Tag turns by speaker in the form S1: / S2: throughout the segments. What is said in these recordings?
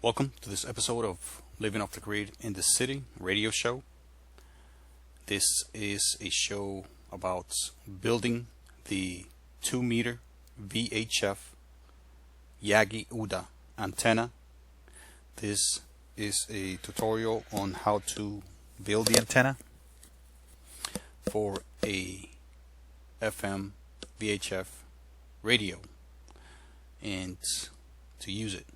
S1: Welcome to this episode of Living Off the Grid in the City radio show. This is a show about building the 2-meter VHF Yagi Uda antenna. This is a tutorial on how to build the antenna for a FM VHF radio and to use it.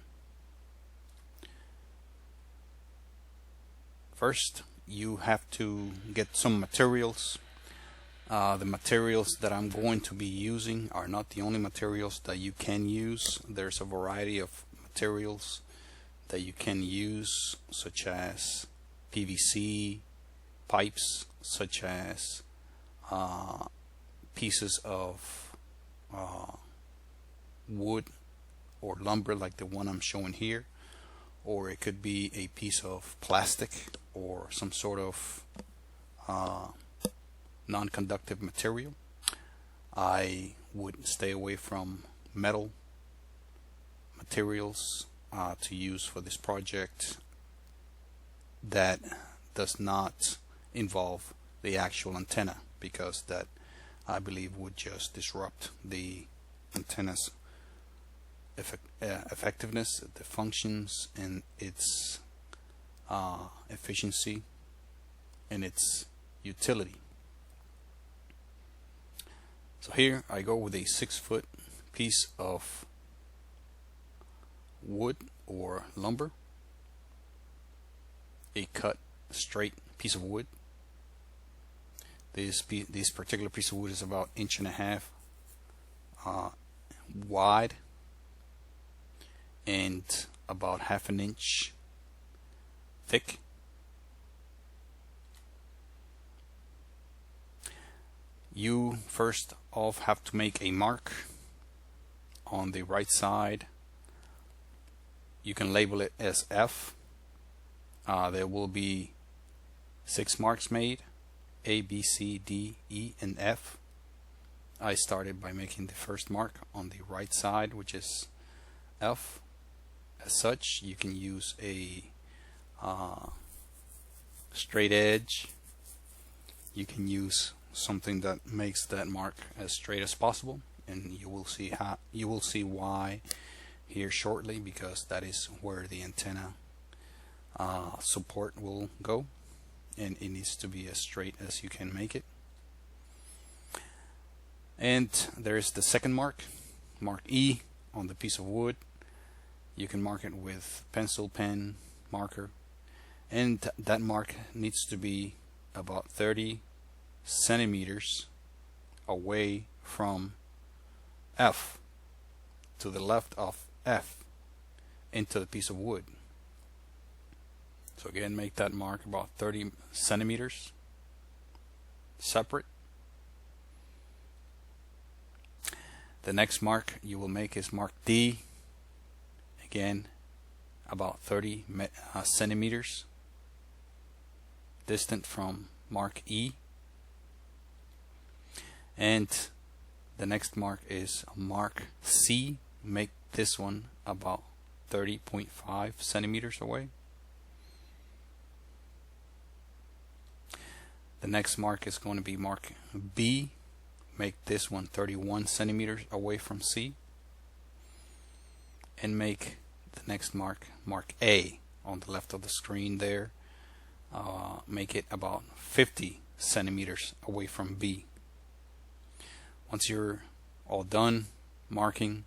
S1: First, you have to get some materials. The materials that I'm going to be using are not the only materials that you can use. There's a variety of materials that you can use, such as PVC pipes, such as pieces of wood or lumber like the one I'm showing here, or it could be a piece of plastic or some sort of non-conductive material. I would stay away from metal materials to use for this project that does not involve the actual antenna, because that, I believe, would just disrupt the antenna's effectiveness, the functions, and its efficiency and its utility. So here I go with a 6-foot piece of wood or lumber, a cut straight piece of wood. This particular piece of wood is about 1.5 inches wide and about 1/2 inch thick. You first off have to make a mark on the right side. You can label it as F. There will be 6 marks made: A, B, C, D, E, and F. I started by making the first mark on the right side, which is F. As such, you can use a straight edge. You can use something that makes that mark as straight as possible, and you will see why here shortly, because that is where the antenna support will go, and it needs to be as straight as you can make it. And there's the second mark, mark E, on the piece of wood. You can mark it with pencil, pen, marker, and that mark needs to be about 30 centimeters away from F, to the left of F, into the piece of wood. So again, make that mark about 30 centimeters separate. The next mark you will make is mark D, again about 30 centimeters distant from mark E. And the next mark is mark C. Make this one about 30.5 centimeters away. The next mark is going to be mark B. Make this one 31 centimeters away from C. And make the next mark, mark A, on the left of the screen there. Make it about 50 centimeters away from B. Once you're all done marking,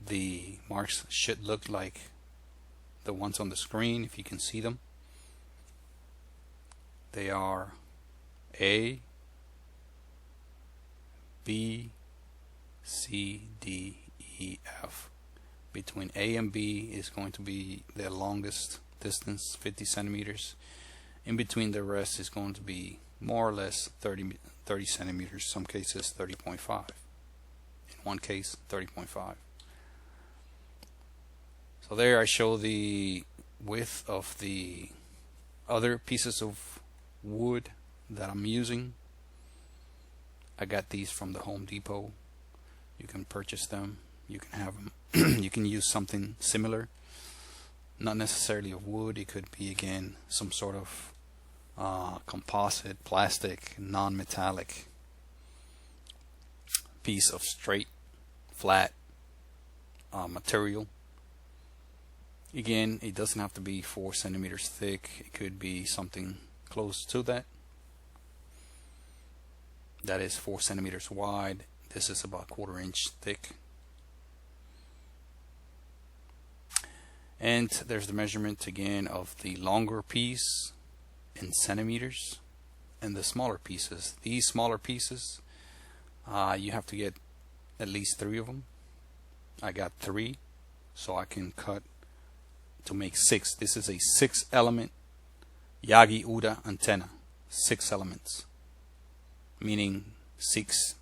S1: the marks should look like the ones on the screen, if you can see them. They are A, B, C, D, E, F. Between A and B is going to be the longest distance, 50 centimeters. In between the rest is going to be more or less 30 centimeters, some cases 30.5. In one case, 30.5. So there I show the width of the other pieces of wood that I'm using. I got these from the Home Depot. You can purchase them. You can have them. You can use something similar. not necessarily of wood. It could be, again, some sort of composite, plastic, non-metallic piece of straight, flat material. Again, it doesn't have to be 4 centimeters thick. It could be something close to that. That is 4 centimeters wide. This is about 1/4 inch thick. And there's the measurement again of the longer piece in centimeters and the smaller pieces. These smaller pieces, you have to get at least 3 of them. I got 3, so I can cut to make 6. This is a 6 element Yagi Uda antenna. 6 elements, meaning six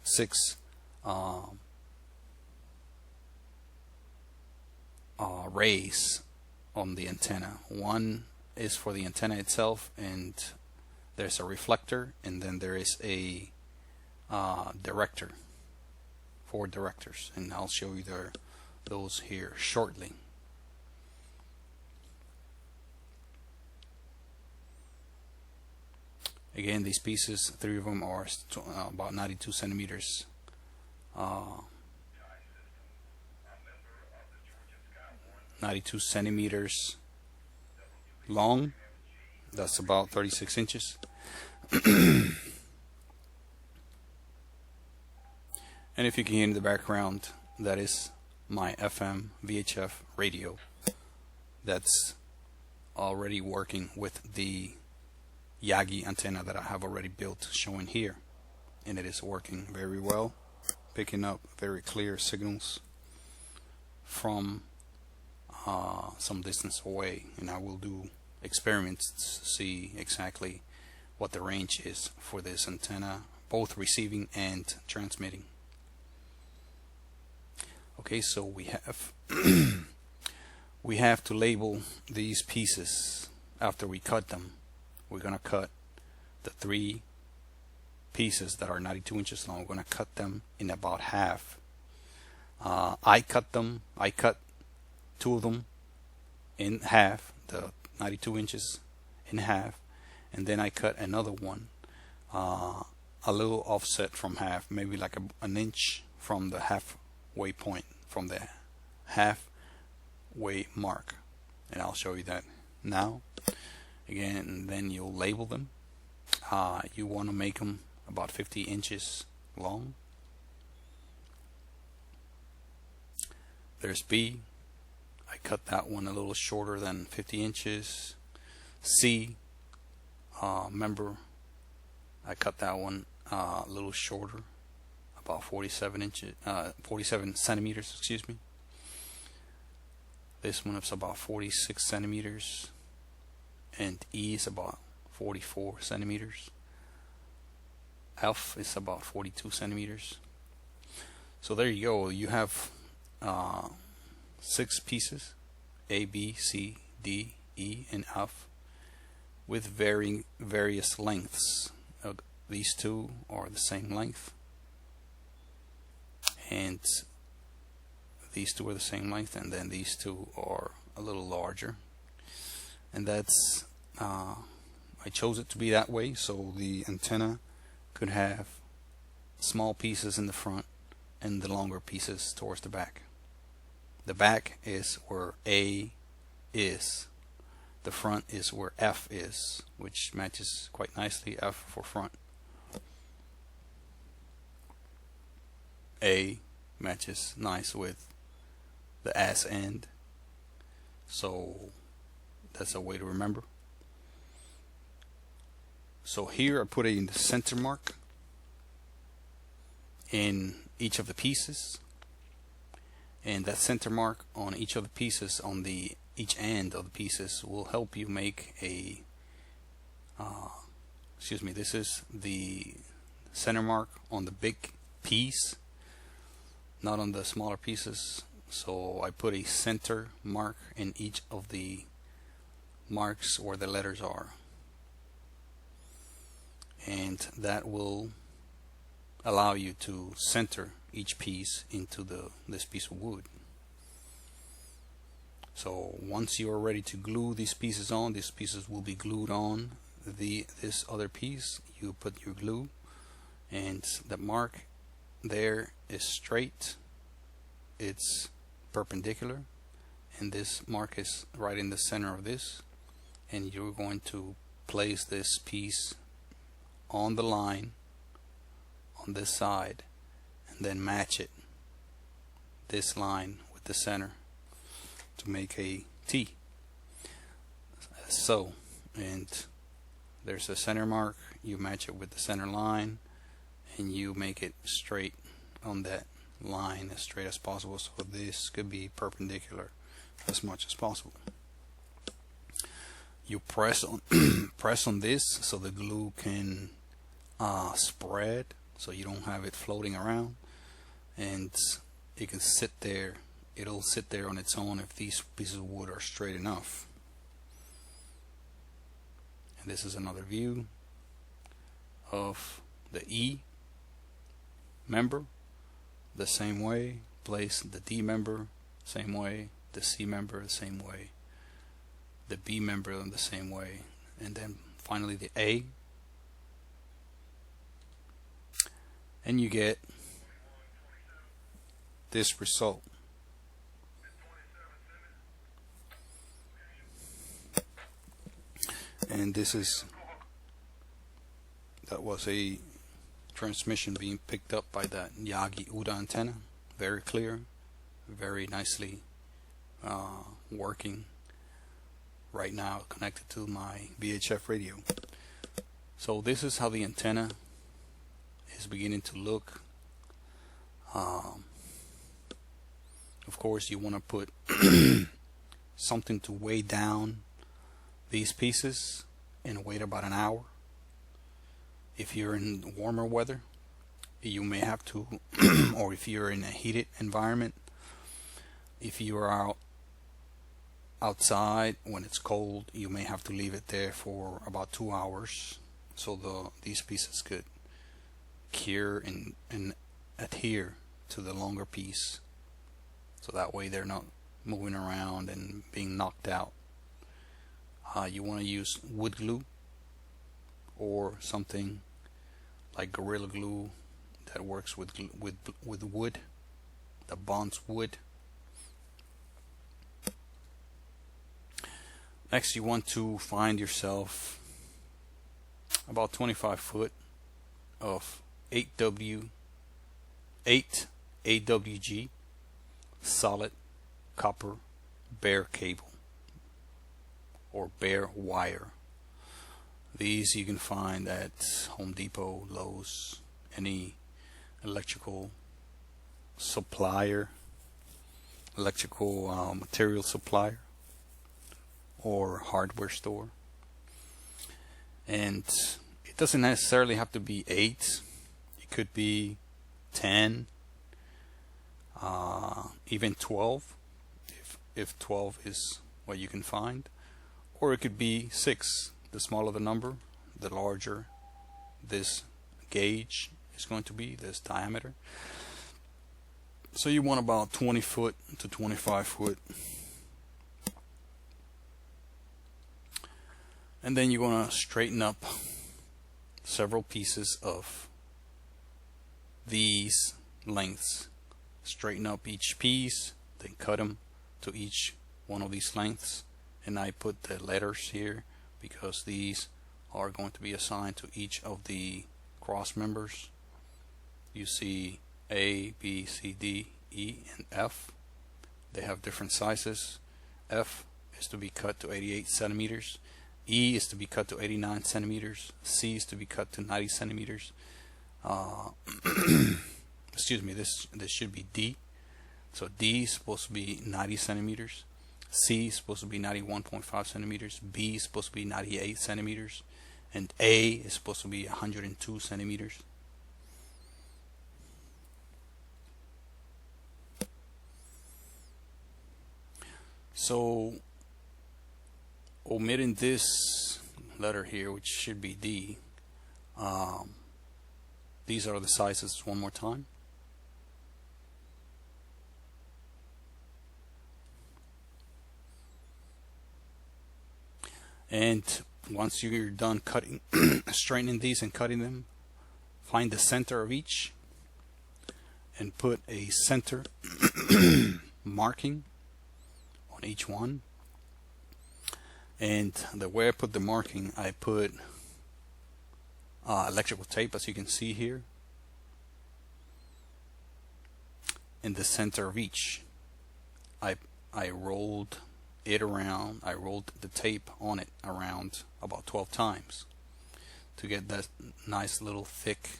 S1: rays on the antenna. One is for the antenna itself, and there's a reflector, and then there is a director, 4 directors, and I'll show you those here shortly. Again, these pieces, 3 of them are about 92 centimeters 92 centimeters long. That's about 36 inches. And if you can hear in the background, that is my FM VHF radio that's already working with the Yagi antenna that I have already built, showing here, and it is working very well, picking up very clear signals from some distance away. And I will do experiments to see exactly what the range is for this antenna, both receiving and transmitting. Okay, so we have we have to label these pieces after we cut them. We're gonna cut the 3 pieces that are 92 inches long. We're gonna cut them in about half. I cut 2 of them in half, the 92 inches in half, and then I cut another one a little offset from half, maybe like an inch from the halfway point, from the halfway mark, and I'll show you that now. Again, and then you'll label them. You want to make them about 50 inches long. There's B. I cut that one a little shorter than 50 inches. C. Remember, I cut that one a little shorter, about 47 centimeters. Excuse me. This one is about 46 centimeters. And E is about 44 centimeters. F is about 42 centimeters. So there you go. You have 6 pieces, A, B, C, D, E, and F, with various lengths. These 2 are the same length, and these 2 are the same length, and then these 2 are a little larger. And that's I chose it to be that way so the antenna could have small pieces in the front and the longer pieces towards the back. The back is where A is. The front is where F is, which matches quite nicely. F for front. A matches nice with the ass end. So that's a way to remember. So here I put it in the center mark in each of the pieces, and that center mark on each of the pieces, on the each end of the pieces, will help you make a this is the center mark on the big piece, not on the smaller pieces. So I put a center mark in each of the marks where the letters are, and that will allow you to center each piece into this piece of wood. So once you are ready to glue these pieces on, these pieces will be glued on this other piece. You put your glue, and the mark there is straight, it's perpendicular, and this mark is right in the center of this, and you're going to place this piece on the line on this side and then match it, this line with the center, to make a T. So, and there's a center mark, you match it with the center line, and you make it straight on that line, as straight as possible, so this could be perpendicular as much as possible. You press on press on this so the glue can spread, so you don't have it floating around, and it can sit there. It'll sit there on its own if these pieces of wood are straight enough. And this is another view of the E member. The same way, place the D member same way, the C member the same way, the B member in the same way, and then finally the A, and you get this result. And that was a transmission being picked up by that Yagi Uda antenna. Very clear, very nicely working right now, connected to my VHF radio. So this is how the antenna is beginning to look. Of course, you want to put something to weigh down these pieces and wait about an hour. If you're in warmer weather, you may have to or if you're in a heated environment, if you are outside when it's cold, you may have to leave it there for about 2 hours, so these pieces could cure and adhere to the longer piece, so that way they're not moving around and being knocked out. You want to use wood glue or something like Gorilla Glue that works with wood, that bonds wood. Next, you want to find yourself about 25 foot of 8 AWG solid copper bare cable or bare wire. These you can find at Home Depot, Lowe's, any electrical supplier, electrical material supplier, or hardware store. And it doesn't necessarily have to be 8. It could be 10, even 12, if 12 is what you can find. Or it could be 6. The smaller the number, the larger this gauge is going to be, this diameter. So you want about 20 foot to 25 foot. And then you're going to straighten up several pieces of these lengths. Straighten up each piece, then cut them to each one of these lengths. And I put the letters here because these are going to be assigned to each of the cross members. You see A, B, C, D, E, and F. They have different sizes. F is to be cut to 88 centimeters. E is to be cut to 89 centimeters. C is to be cut to 90 centimeters. Excuse me, this should be D. So D is supposed to be 90 centimeters. C is supposed to be 91.5 centimeters. B is supposed to be 98 centimeters. And A is supposed to be 102 centimeters. So, omitting this letter here, which should be D, these are the sizes one more time. And once you're done cutting, straightening these and cutting them, find the center of each and put a center marking on each one. And the way I put the marking, I put electrical tape, as you can see here, in the center of each. I rolled it around. I rolled the tape on it around about 12 times to get that nice little thick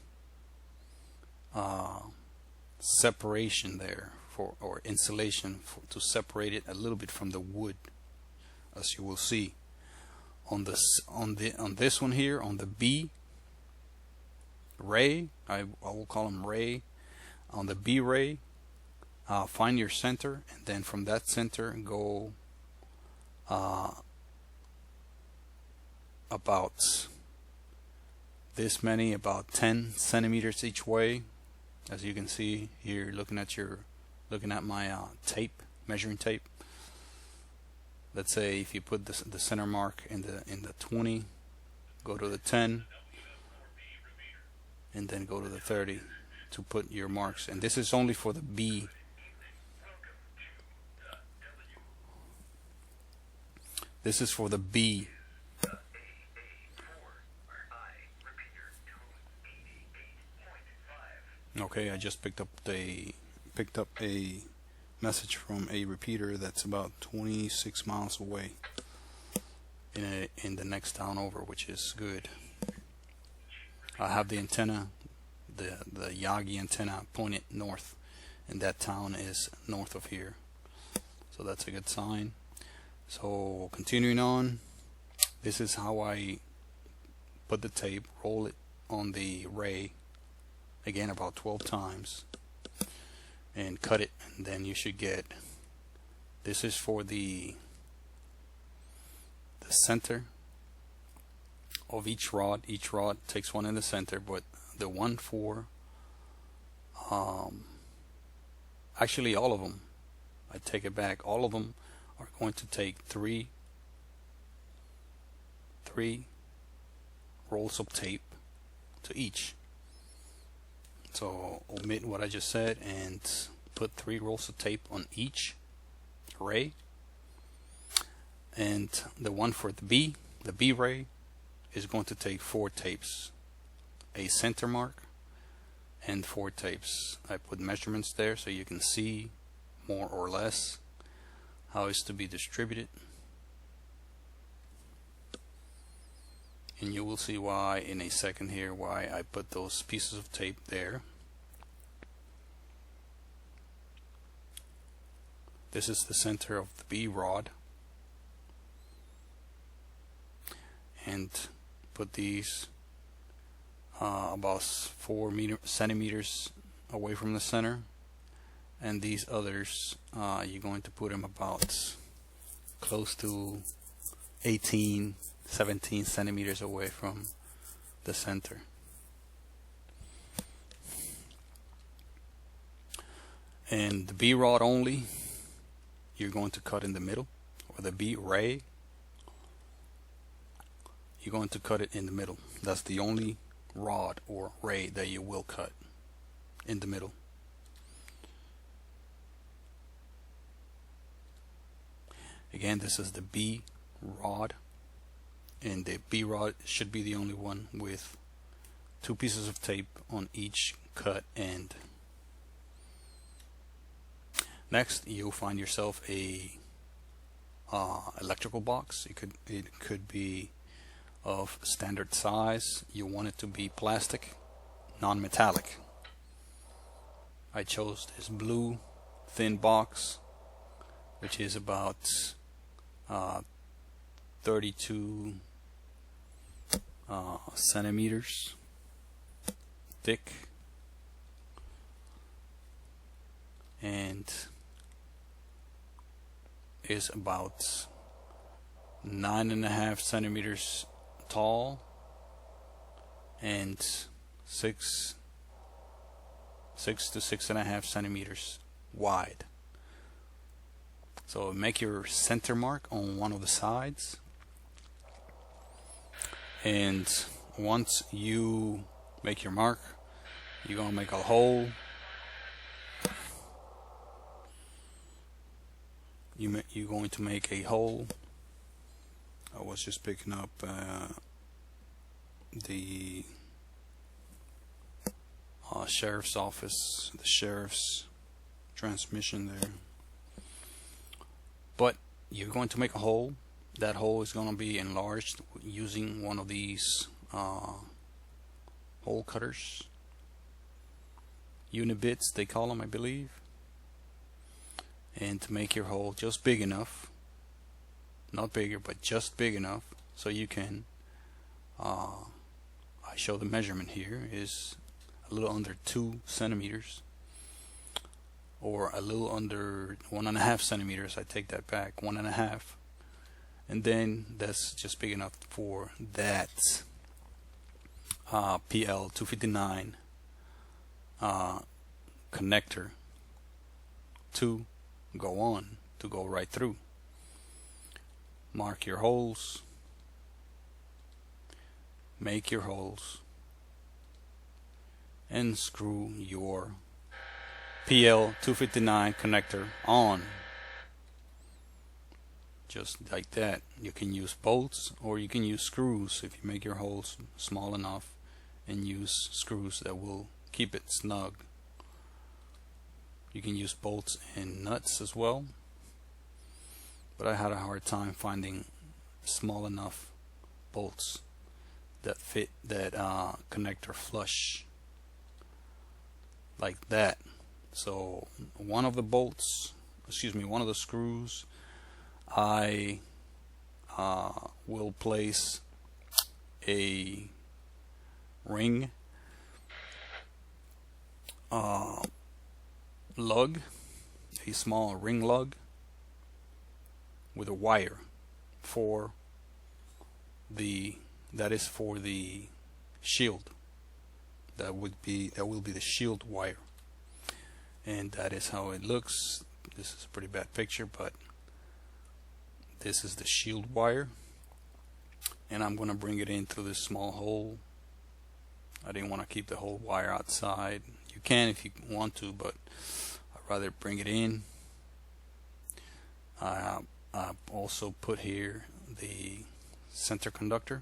S1: separation there, or insulation, to separate it a little bit from the wood, as you will see on this one here, on the B ray. I will call them ray. On the B ray, find your center, and then from that center go about this many, about 10 centimeters each way, as you can see here, looking at my tape, measuring tape. Let's say if you put the center mark in the 20, go to the 10, and then go to the 30 to put your marks. And this is only for the B. This is for the B. Okay, I just picked up a message from a repeater that's about 26 miles away in the next town over, which is good. I have the antenna, the Yagi antenna, pointed north, and that town is north of here, so that's a good sign. So continuing on, this is how I put the tape, roll it on the ray again about 12 times, and cut it, and then you should get, this is for the center of each rod. Each rod takes one in the center, but the one for actually all of them, I take it back, all of them are going to take three rolls of tape to each. So omit what I just said and put 3 rolls of tape on each ray. And the one for the B ray, is going to take 4 tapes, a center mark, and 4 tapes. I put measurements there so you can see more or less how it's to be distributed, and you will see why in a second here, why I put those pieces of tape there. This is the center of the B rod, and put these about 4 centimeters away from the center, and these others you're going to put them about close to 18, 17 centimeters away from the center. And the B rod only, you're going to cut in the middle, or the B ray, you're going to cut it in the middle. That's the only rod or ray that you will cut in the middle. Again, this is the B rod, and the B rod should be the only one with 2 pieces of tape on each cut end. Next, you'll find yourself a electrical box. It could be of standard size. You want it to be plastic, non-metallic. I chose this blue thin box, which is about 32 centimeters thick, and is about 9.5 centimeters tall and 6 to 6.5 centimeters wide. So make your center mark on one of the sides, And once you make your mark, you're gonna make a hole. You're going to make a hole. I was just picking up the sheriff's office, the sheriff's transmission there. But you're going to make a hole. That hole is going to be enlarged using one of these hole cutters. Unibits, they call them, I believe. And to make your hole just big enough, not bigger, but just big enough, so you can, I show the measurement here, is a little under 2 centimeters, or a little under 1.5 centimeters. I take that back, 1.5. And then that's just big enough for that PL 259 connector to go right through. Mark your holes, make your holes, and screw your PL 259 connector on. Just like that. You can use bolts or you can use screws if you make your holes small enough, and use screws that will keep it snug. You can use bolts and nuts as well, but I had a hard time finding small enough bolts that fit that connector flush like that. So one of the screws, I will place a ring lug, a small ring lug with a wire that is for the shield. That will be the shield wire, and that is how it looks. This is a pretty bad picture, but this is the shield wire, and I'm gonna bring it in through this small hole. I didn't want to keep the whole wire outside. You can if you want to, but I'd rather bring it in. I also put here the center conductor,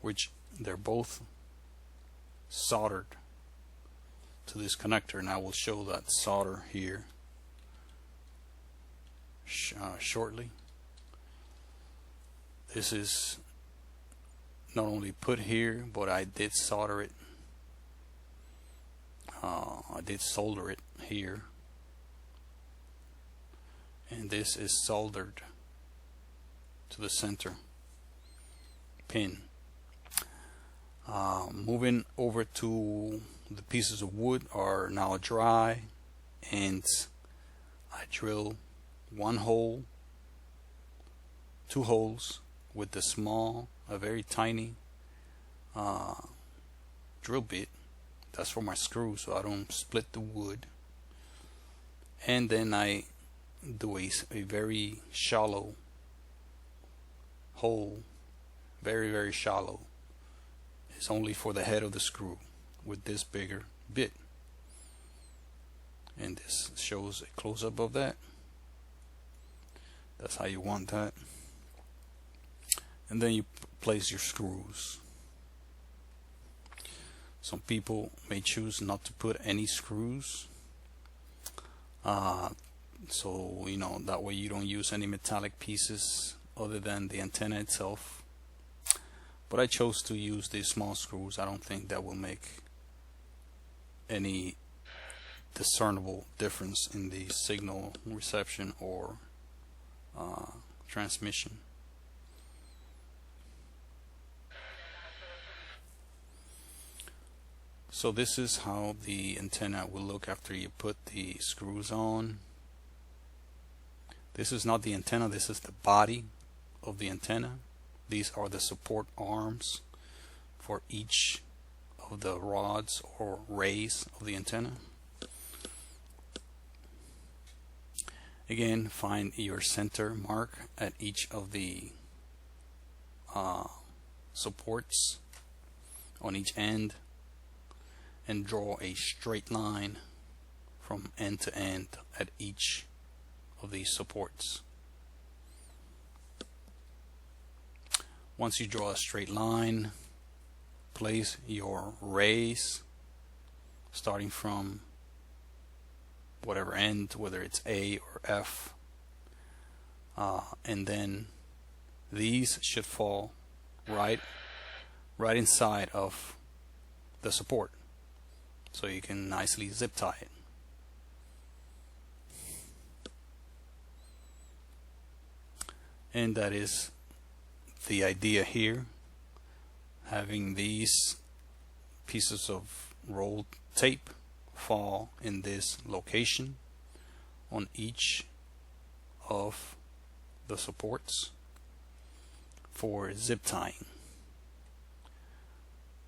S1: which they're both soldered to this connector, and I will show that solder here shortly. This is not only put here, but I did solder it. I did solder it here, and this is soldered to the center pin. Moving over to the pieces of wood are now dry, and I drill one hole, 2 holes with the small, a very tiny drill bit. That's for my screw, so I don't split the wood. And then I do a very shallow hole, very, very shallow. It's only for the head of the screw with this bigger bit. And this shows a close-up of that. That's how you want that. And then you place your screws. Some people may choose not to put any screws, so that way you don't use any metallic pieces other than the antenna itself. But I chose to use these small screws. I don't think that will make any discernible difference in the signal reception or transmission. So this is how the antenna will look after you put the screws on. This is not the antenna, this is the body of the antenna. These are the support arms for each of the rods or rays of the antenna. Again, find your center mark at each of the supports on each end and draw a straight line from end to end at each of these supports. Once you draw a straight line, place your rays starting from whatever end, whether it's A or F, and then these should fall right inside of the support, so you can nicely zip tie it. And that is the idea here, having these pieces of rolled tape fall in this location on each of the supports for zip tying.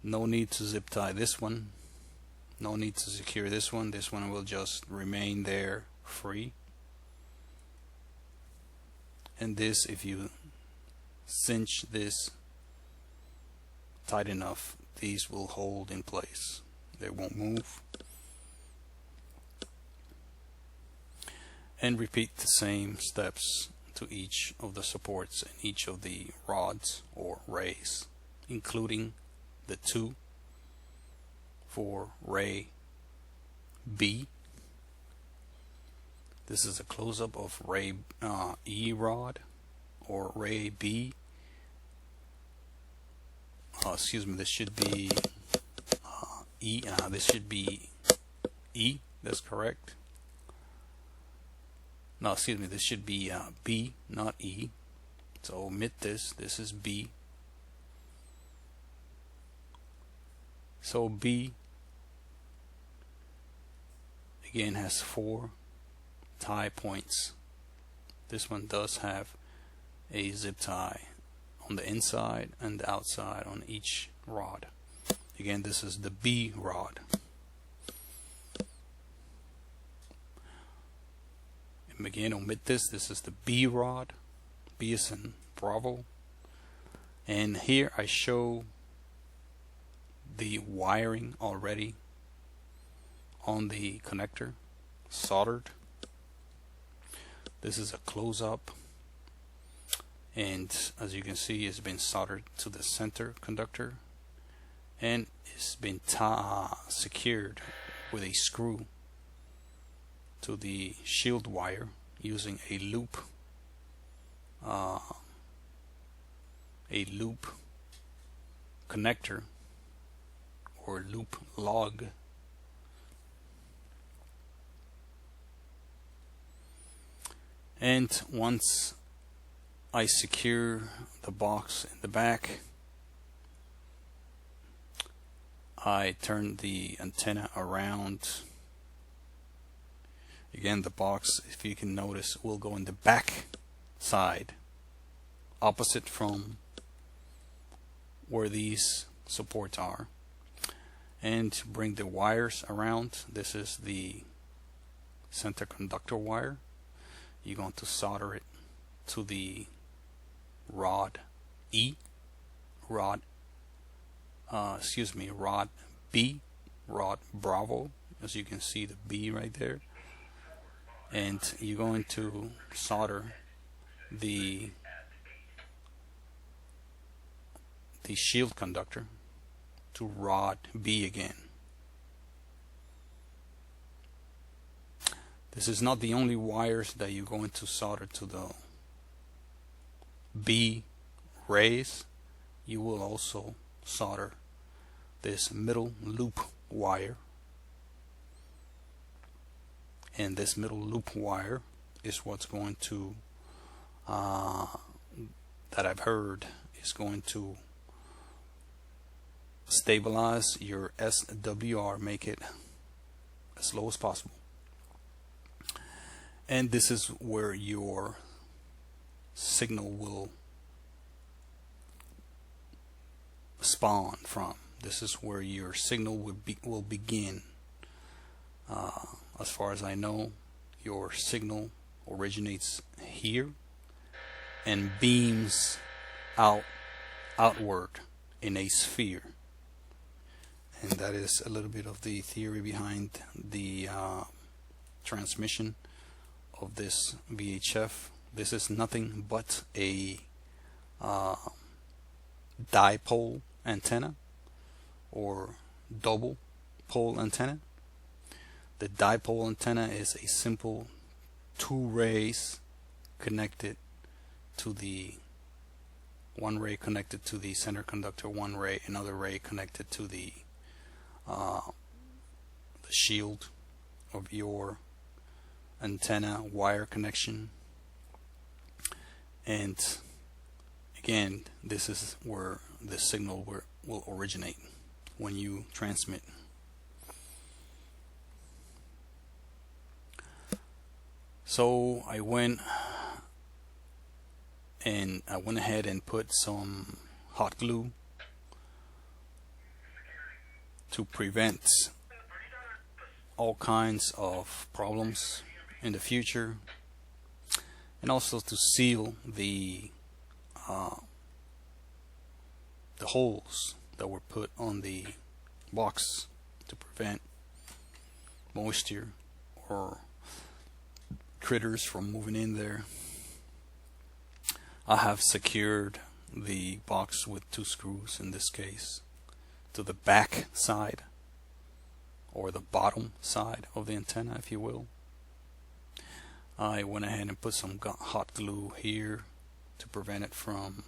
S1: No need to zip tie this one, no need to secure this one. This one will just remain there free. And this, if you cinch this tight enough, these will hold in place, they won't move. And repeat the same steps to each of the supports and each of the rods or rays, including the two for ray B. This is a close-up of ray E rod or ray B. Excuse me, this should be E. This should be E. That's correct. No, excuse me, this should be B, not E. So omit this. This is B. So B again has 4 tie points. This one does have a zip tie on the inside and the outside on each rod. Again, this is the B rod. And again, omit this. This is the B rod. B is in Bravo. And here I show the wiring already on the connector, soldered. This is a close-up, and as you can see, it's been soldered to the center conductor, and it's been secured with a screw to the shield wire using a loop connector or loop log. And once I secure the box in the back, I turn the antenna around. Again, the box, if you can notice, will go in the back side, opposite from where these supports are, and bring the wires around. This is the center conductor wire. You're going to solder it to the rod E, rod B, rod Bravo, as you can see the B right there. And you're going to solder the shield conductor to rod B again. This is not the only wires that you're going to solder to the B rays. You will also solder this middle loop wire, and this middle loop wire is what's going to that I've heard is going to stabilize your SWR, make it as low as possible. And this is where your signal will spawn from. This is where your signal will begin. As far as I know, your signal originates here and beams outward in a sphere. And that is a little bit of the theory behind the transmission of this VHF. This is nothing but a dipole antenna or double pole antenna. The dipole antenna is a simple two rays connected to the one ray connected to the center conductor, one ray, another ray connected to the shield of your antenna wire connection. And again, this is where the signal will originate when you transmit. So I went ahead and put some hot glue to prevent all kinds of problems in the future, and also to seal the holes that were put on the box to prevent moisture or critters from moving in there. I have secured the box with 2 screws in this case to the back side, or the bottom side of the antenna, if you will. I went ahead and put some hot glue here to prevent it from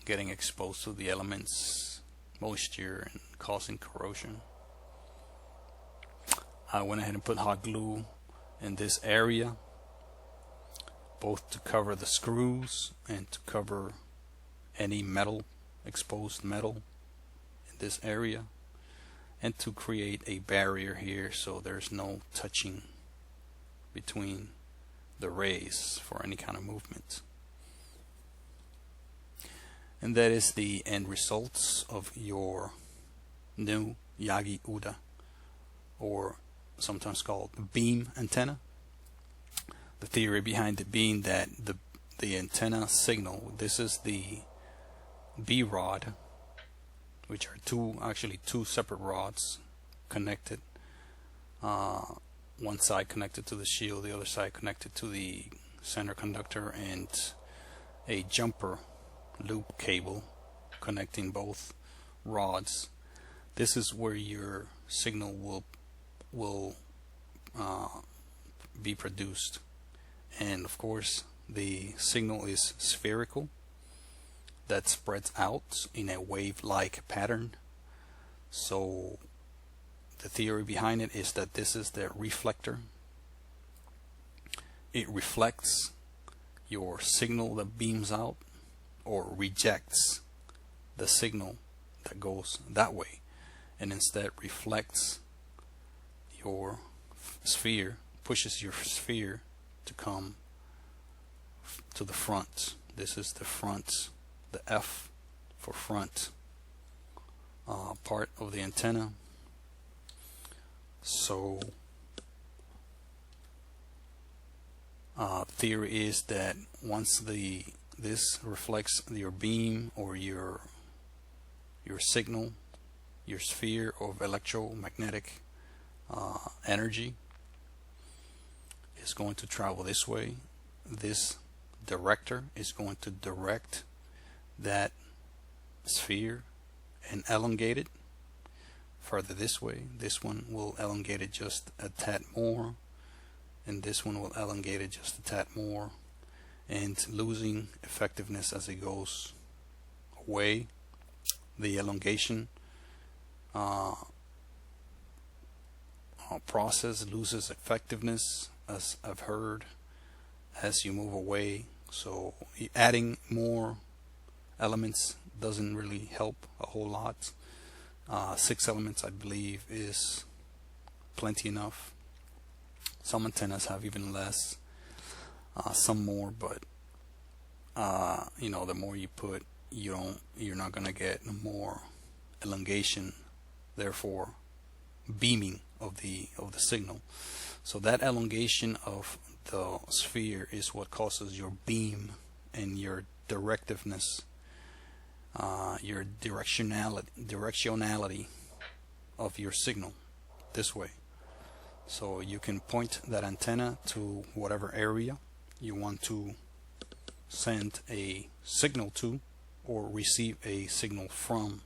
S1: getting exposed to the elements, moisture, and causing corrosion. I went ahead and put hot glue in this area, both to cover the screws and to cover any metal, exposed metal in this area, and to create a barrier here so there's no touching between the rays for any kind of movement. And that is the end results of your new Yagi Uda, or sometimes called beam antenna. The theory behind it being that the antenna signal, this is the B rod, which are actually two separate rods connected, one side connected to the shield, the other side connected to the center conductor, and a jumper loop cable connecting both rods. This is where your signal will be produced. And of course, the signal is spherical, that spreads out in a wave-like pattern. So the theory behind it is that this is the reflector. It reflects your signal that beams out, or rejects the signal that goes that way, and instead reflects your sphere, pushes your sphere to come to the front. This is the front, the F for front part of the antenna. So theory is that once this reflects your beam or your signal, your sphere of electromagnetic energy is going to travel this way. This director is going to direct that sphere and elongate it further this way. This one will elongate it just a tad more, and this one will elongate it just a tad more, and losing effectiveness as it goes away. The elongation process loses effectiveness, as I've heard, as you move away. So adding more elements doesn't really help a whole lot. 6 elements, I believe, is plenty enough. Some antennas have even less, some more, but the more you put, you're not gonna get more elongation, therefore beaming of the signal. So that elongation of the sphere is what causes your beam and your directiveness your directionality of your signal this way. So you can point that antenna to whatever area you want to send a signal to or receive a signal from,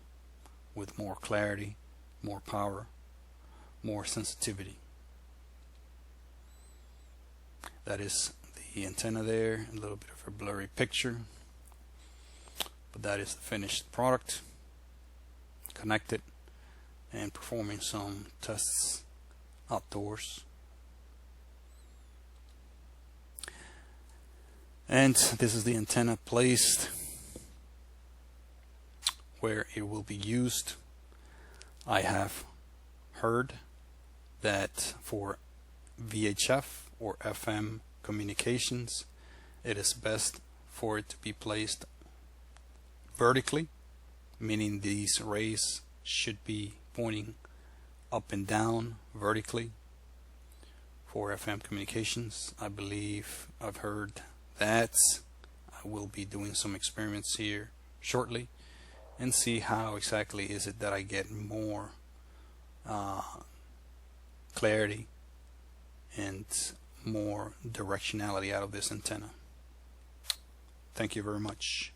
S1: with more clarity, more power, more sensitivity. That is the antenna there, a little bit of a blurry picture, but that is the finished product, connected and performing some tests outdoors. And this is the antenna placed where it will be used. I have heard that for VHF or FM communications, it is best for it to be placed vertically, meaning these rays should be pointing up and down vertically. For FM communications, I believe I've heard that. I will be doing some experiments here shortly and see how exactly is it that I get more clarity and more directionality out of this antenna. Thank you very much.